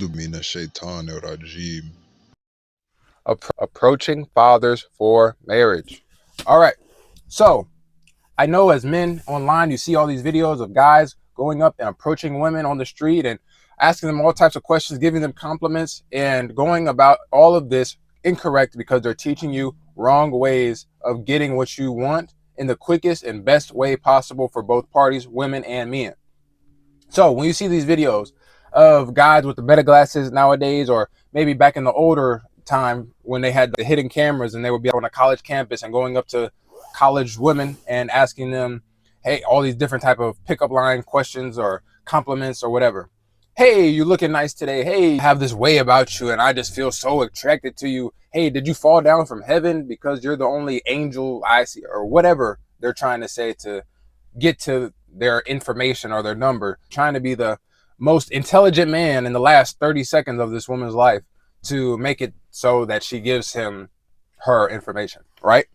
أعوذ من الشيطان الرجيم. Approaching fathers for marriage. All right. So I know as men online, you see all these videos of guys going up and approaching women on the street and asking them all types of questions, giving them compliments, and going about all of this incorrect because they're teaching you wrong ways of getting what you want in the quickest and best way possible for both parties, women and men. So when you see these videos of guys with the meta glasses nowadays, or maybe back in the older time when they had the hidden cameras and they would be on a college campus and going up to college women and asking them, hey, all these different type of pickup line questions or compliments or whatever. Hey, you looking nice today. Hey, you have this way about you and I just feel so attracted to you. Hey, did you fall down from heaven because you're the only angel I see, or whatever they're trying to say to get to their information or their number, trying to be the most intelligent man in the last 30 seconds of this woman's life to make it so that she gives him her information, right?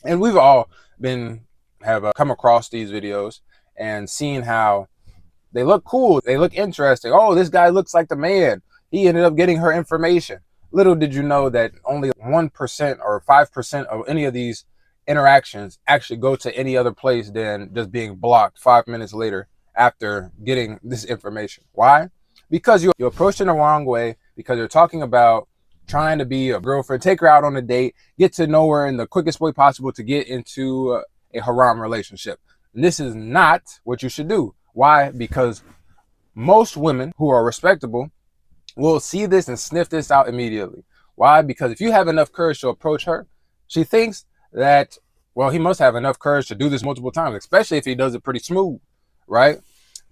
And we've all have come across these videos and seen how they look cool, they look interesting. Oh, this guy looks like the man. He ended up getting her information. Little did you know that only 1% or 5% of any of these interactions actually go to any other place than just being blocked 5 minutes later after getting this information. Why? Because you approached in the wrong way, because you're talking about trying to be a girlfriend, take her out on a date, get to know her in the quickest way possible to get into a haram relationship. And this is not what you should do. Why? Because most women who are respectable will see this and sniff this out immediately. Why? Because if you have enough courage to approach her, she thinks that, well, he must have enough courage to do this multiple times, especially if he does it pretty smooth, right?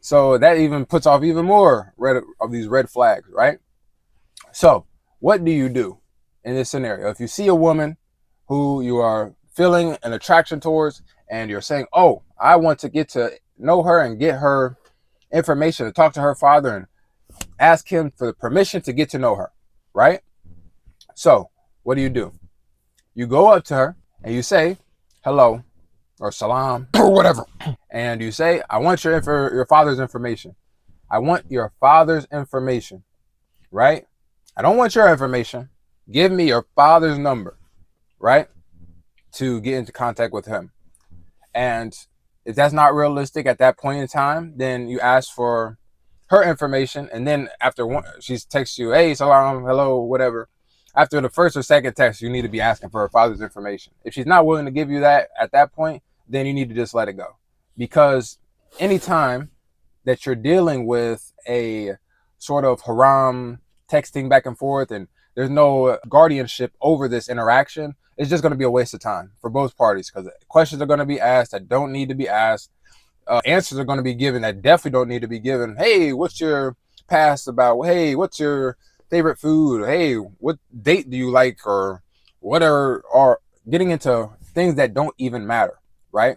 So that even puts off even more of these red flags, right? So what do you do in this scenario? If you see a woman who you are feeling an attraction towards and you're saying, oh, I want to get to know her and get her information to talk to her father and ask him for the permission to get to know her, right? So what do? You go up to her and you say, hello, or salam, or whatever. And you say, I want your father's information. I want your father's information, right? I don't want your information. Give me your father's number, right? To get into contact with him. And if that's not realistic at that point in time, then you ask for her information. And then after she texts you, hey, salam, hello, whatever. After the first or second text, you need to be asking for her father's information. If she's not willing to give you that at that point, then you need to just let it go. Because anytime that you're dealing with a sort of haram texting back and forth and there's no guardianship over this interaction, it's just going to be a waste of time for both parties, because questions are going to be asked that don't need to be asked. Answers are going to be given that definitely don't need to be given. Hey, what's your past about? Hey, what's your favorite food? Hey, what date do you like? Or what are getting into things that don't even matter, right?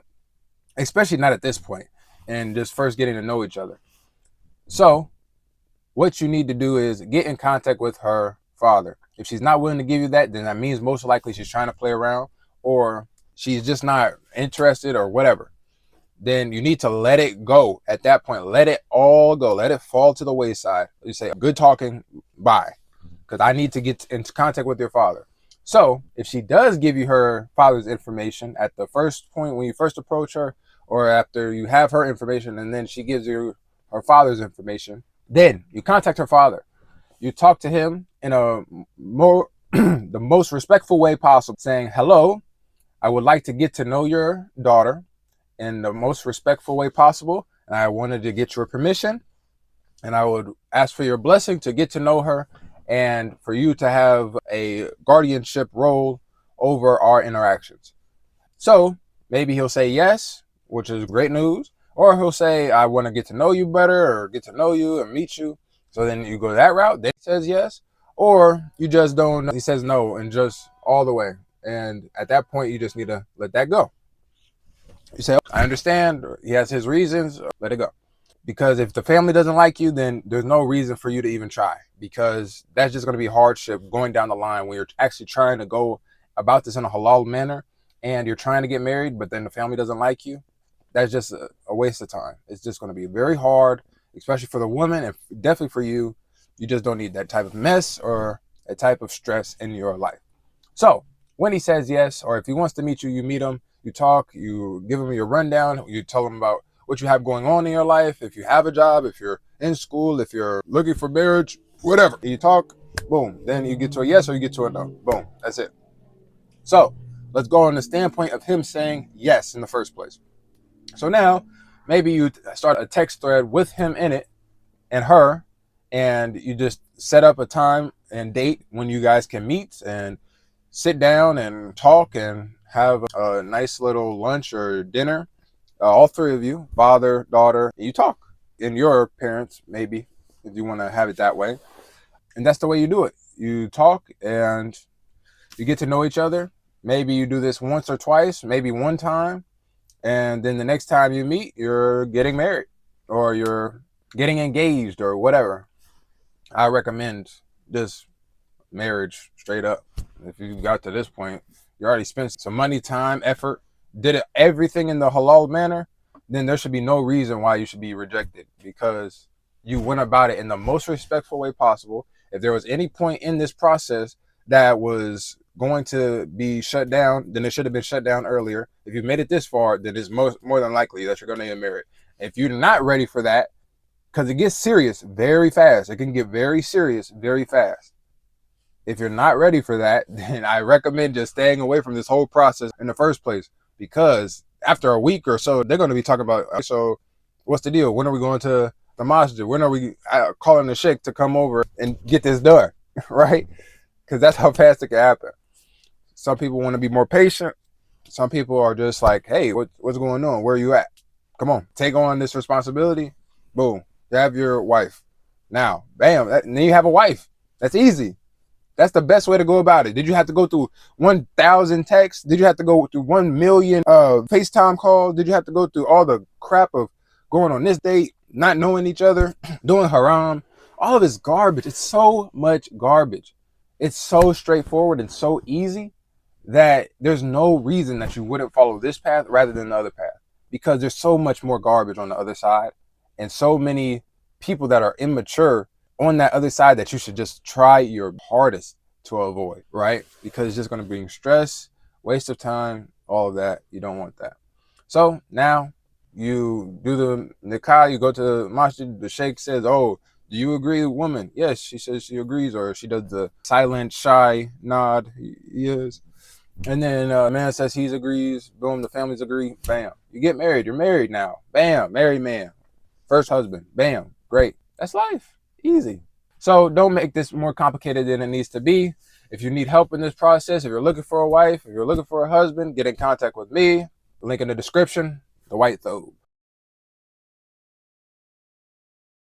Especially not at this point and just first getting to know each other. So what you need to do is get in contact with her father. If she's not willing to give you that, then that means most likely she's trying to play around, or she's just not interested, or whatever. Then you need to let it go at that point. Let it all go. Let it fall to the wayside. You say, good talking, bye. Because I need to get into contact with your father. So if she does give you her father's information at the first point when you first approach her, or after you have her information and then she gives you her father's information, then you contact her father. You talk to him in a more the most respectful way possible, saying, hello, I would like to get to know your daughter in the most respectful way possible, and I wanted to get your permission, and I would ask for your blessing to get to know her and for you to have a guardianship role over our interactions. So maybe he'll say yes, which is great news, or he'll say, I want to get to know you better, or get to know you and meet you. So then you go that route. Then he says yes, or you just don't. He says no, and just all the way. And at that point, you just need to let that go. You say, I understand. He has his reasons. Let it go. Because if the family doesn't like you, then there's no reason for you to even try, because that's just going to be hardship going down the line when you're actually trying to go about this in a halal manner and you're trying to get married, but then the family doesn't like you. That's just a waste of time. It's just going to be very hard, especially for the woman and definitely for you. You just don't need that type of mess or a type of stress in your life. So when he says yes, or if he wants to meet you, you meet him, you talk, you give him your rundown, you tell him about what you have going on in your life, if you have a job, if you're in school, if you're looking for marriage, whatever. You talk, boom, then you get to a yes or you get to a no. Boom, that's it. So let's go on the standpoint of him saying yes in the first place. So now maybe you start a text thread with him in it and her, and you just set up a time and date when you guys can meet and sit down and talk and have a nice little lunch or dinner. All three of you, father, daughter, you talk. And your parents, maybe, if you want to have it that way. And that's the way you do it. You talk and you get to know each other. Maybe you do this once or twice, maybe one time. And then the next time you meet, you're getting married or you're getting engaged or whatever. I recommend just marriage straight up. If you got to this point, you already spent some money, time, effort, did it everything in the halal manner, then there should be no reason why you should be rejected, because you went about it in the most respectful way possible. If there was any point in this process that was going to be shut down, then it should have been shut down earlier. If you made it this far, then it's more than likely that you're going to get married. If you're not ready for that, because it gets serious very fast. It can get very serious very fast. If you're not ready for that, then I recommend just staying away from this whole process in the first place, because after a week or so, they're going to be talking about, so what's the deal? When are we going to the masjid? When are we calling the sheikh to come over and get this done, right? Because that's how fast it can happen. Some people want to be more patient. Some people are just like, hey, what's going on? Where are you at? Come on, take on this responsibility. Boom, you have your wife. Now, bam, and then you have a wife. That's easy. That's the best way to go about it. Did you have to go through 1,000 texts? Did you have to go through 1 million FaceTime calls? Did you have to go through all the crap of going on this date, not knowing each other, doing haram? All of this garbage. It's so much garbage. It's so straightforward and so easy that there's no reason that you wouldn't follow this path rather than the other path, because there's so much more garbage on the other side and so many people that are immature on that other side that you should just try your hardest to avoid, right? Because it's just going to bring stress, waste of time, all of that. You don't want that. So now you do the nikah, you go to the masjid, the sheikh says, oh, do you agree, woman? Yes, she says she agrees, or she does the silent, shy nod, yes. And then man says he agrees, boom, the families agree, bam. You get married, you're married now, bam, married man, first husband, bam, great. That's life. Easy. So don't make this more complicated than it needs to be. If you need help in this process, if you're looking for a wife, if you're looking for a husband, get in contact with me. Link in the description. The White Thobe.